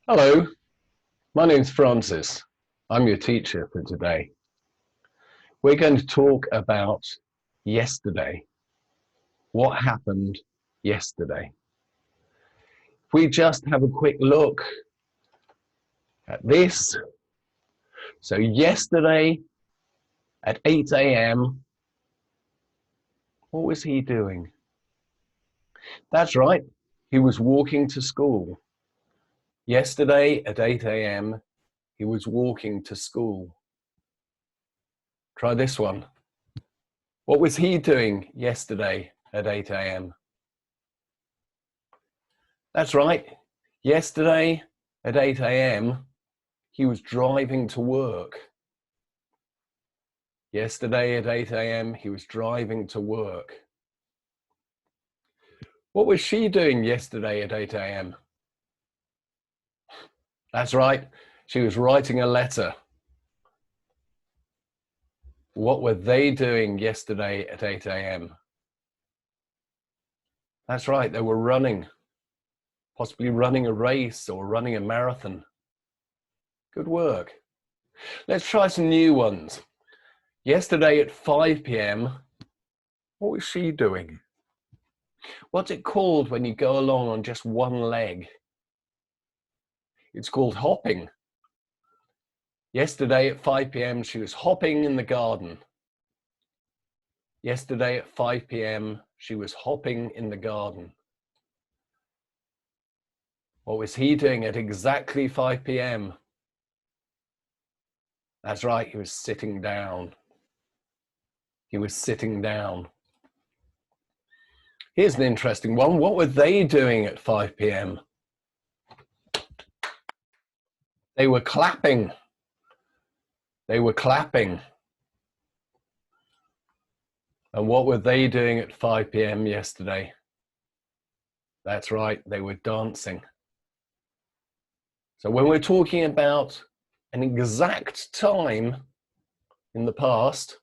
Hello, my name's Francis. I'm your teacher for today. We're going to talk about yesterday. What happened yesterday? If we just have a quick look at this. So yesterday at 8 a.m., what was he doing? That's right, he was walking to school. Yesterday at 8 a.m., he was walking to school. Try this one. What was he doing yesterday at 8 a.m.? That's right. Yesterday at 8 a.m., he was driving to work. Yesterday at 8 a.m., he was driving to work. What was she doing yesterday at 8 a.m.? That's right. She was writing a letter. What were they doing yesterday at 8 a.m.? That's right. They were running, possibly running a race or running a marathon. Good work. Let's try some new ones. Yesterday at 5 p.m., what was she doing? What's it called when you go along on just one leg? It's called hopping. Yesterday at 5 p.m., she was hopping in the garden. Yesterday at 5 p.m., she was hopping in the garden. What was he doing at exactly 5 p.m.? That's right, he was sitting down. He was sitting down. Here's an interesting one. What were they doing at 5 p.m.? They were clapping. They were clapping. And what were they doing at 5 p.m. yesterday? That's right, they were dancing. So when we're talking about an exact time in the past,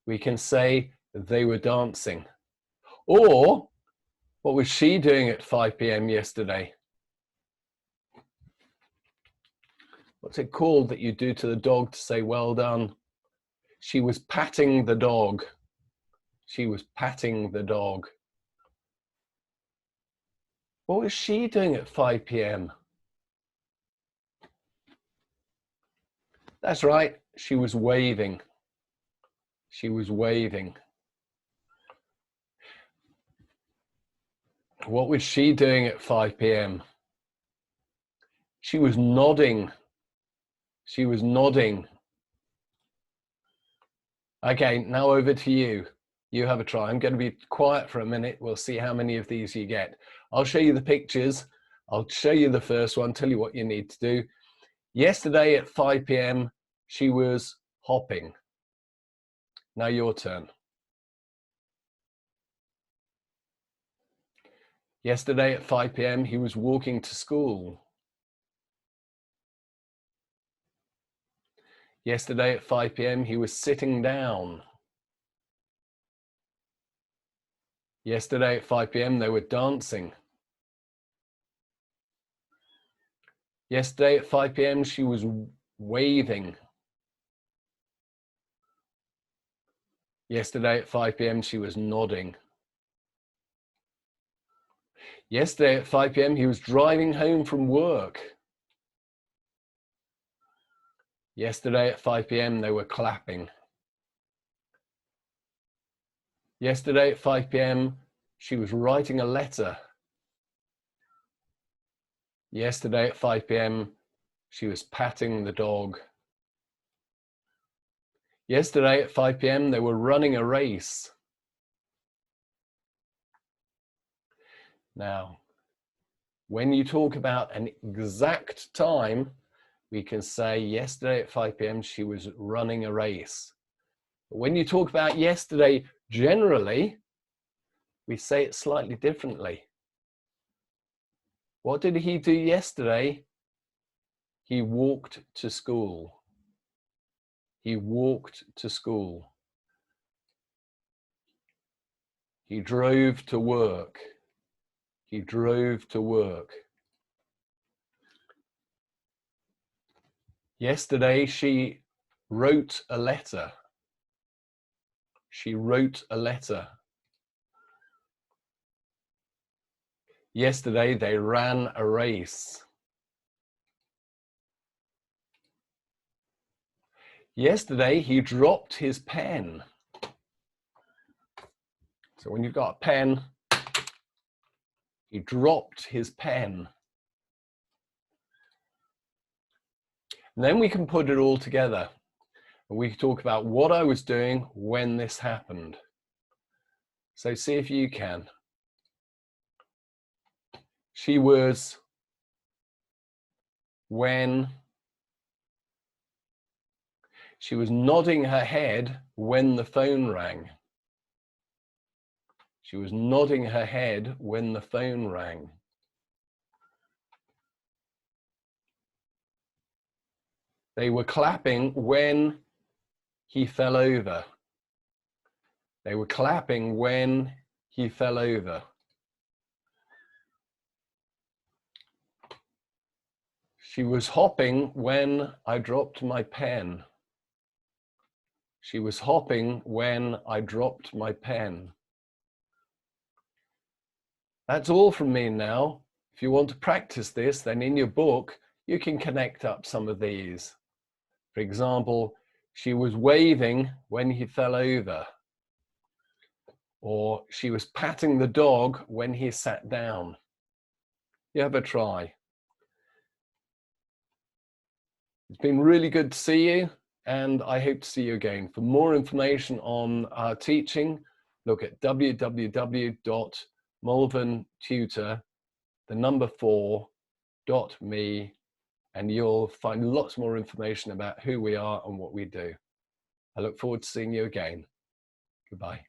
we can say they were dancing. Or, what was she doing at 5 p.m. yesterday? What's it called that you do to the dog to say well done? She was patting the dog. She was patting the dog. What was she doing at 5 p.m.? That's right, she was waving. She was waving. What was she doing at 5 p.m.? She was nodding. She was nodding. Okay, now over to you. You have a try. I'm going to be quiet for a minute. We'll see how many of these you get. I'll show you the pictures. I'll show you the first one, tell you what you need to do. Yesterday at 5 p.m., she was hopping. Now your turn. Yesterday at 5 p.m., he was walking to school. Yesterday at 5 p.m., he was sitting down. Yesterday at 5 p.m., they were dancing. Yesterday at 5 p.m., she was waving. Yesterday at 5 p.m., she was nodding. Yesterday at 5 p.m., he was driving home from work. Yesterday at 5 p.m., they were clapping. Yesterday at 5 p.m., she was writing a letter. Yesterday at 5 p.m., she was patting the dog. Yesterday at 5 p.m., they were running a race. Now, when you talk about an exact time, we can say yesterday at 5 p.m. she was running a race. But when you talk about yesterday, generally, we say it slightly differently. What did he do yesterday? He walked to school. He walked to school. He drove to work. He drove to work. Yesterday, she wrote a letter. She wrote a letter. Yesterday, they ran a race. Yesterday, he dropped his pen. So when you've got a pen, he dropped his pen. And then we can put it all together. And we can talk about what I was doing when this happened. So see if you can. She was when she was nodding her head when the phone rang. She was nodding her head when the phone rang. They were clapping when he fell over. They were clapping when he fell over. She was hopping when I dropped my pen. She was hopping when I dropped my pen. That's all from me now. If you want to practice this, then in your book, you can connect up some of these. For example, she was waving when he fell over. Or she was patting the dog when he sat down. You have a try. It's been really good to see you, and I hope to see you again. For more information on our teaching, look at www.malverntutor4.me, and you'll find lots more information about who we are and what we do. I look forward to seeing you again. Goodbye.